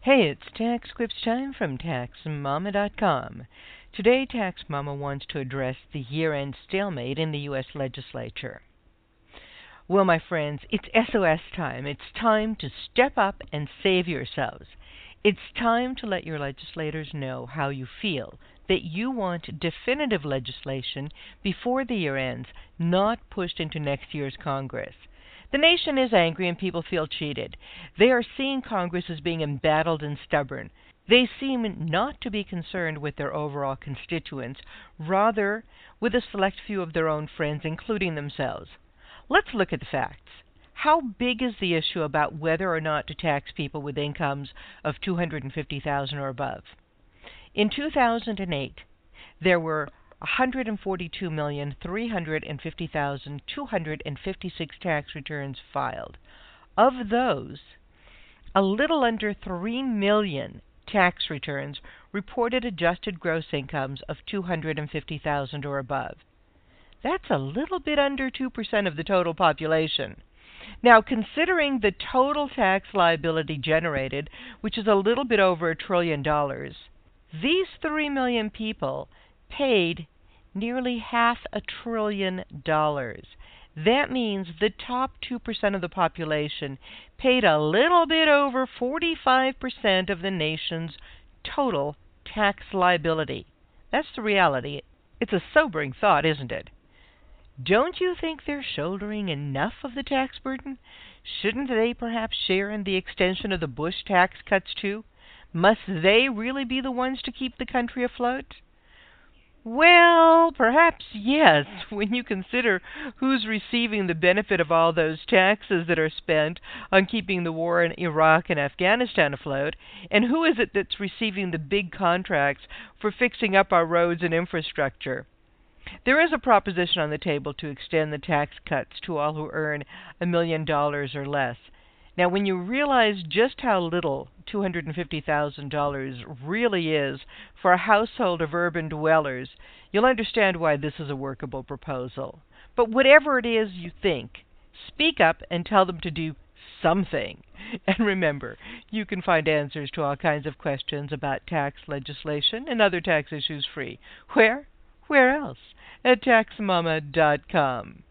Hey, it's TaxQuips time from TaxMama.com. Today, TaxMama wants to address the year-end stalemate in the U.S. Legislature. Well, my friends, it's SOS time. It's time to step up and save yourselves. It's time to let your legislators know how you feel, that you want definitive legislation before the year ends, not pushed into next year's Congress. The nation is angry and people feel cheated. They are seeing Congress as being embattled and stubborn. They seem not to be concerned with their overall constituents, rather with a select few of their own friends, including themselves. Let's look at the facts. How big is the issue about whether or not to tax people with incomes of $250,000 or above? In 2008, there were 142,350,256 tax returns filed. Of those, a little under 3 million tax returns reported adjusted gross incomes of $250,000 or above. That's a little bit under 2% of the total population. Now, considering the total tax liability generated, which is a little bit over $1 trillion, these 3 million people paid nearly $500 billion. That means the top 2% of the population paid a little bit over 45% of the nation's total tax liability. That's the reality. It's a sobering thought, isn't it? Don't you think they're shouldering enough of the tax burden? Shouldn't they perhaps share in the extension of the Bush tax cuts too? Must they really be the ones to keep the country afloat? Well, perhaps yes, when you consider who's receiving the benefit of all those taxes that are spent on keeping the war in Iraq and Afghanistan afloat, and who is it that's receiving the big contracts for fixing up our roads and infrastructure. There is a proposition on the table to extend the tax cuts to all who earn $1 million or less. Now, when you realize just how little $250,000 really is for a household of urban dwellers, you'll understand why this is a workable proposal. But whatever it is you think, speak up and tell them to do something. And remember, you can find answers to all kinds of questions about tax legislation and other tax issues free. Where? Where else? At TaxMama.com.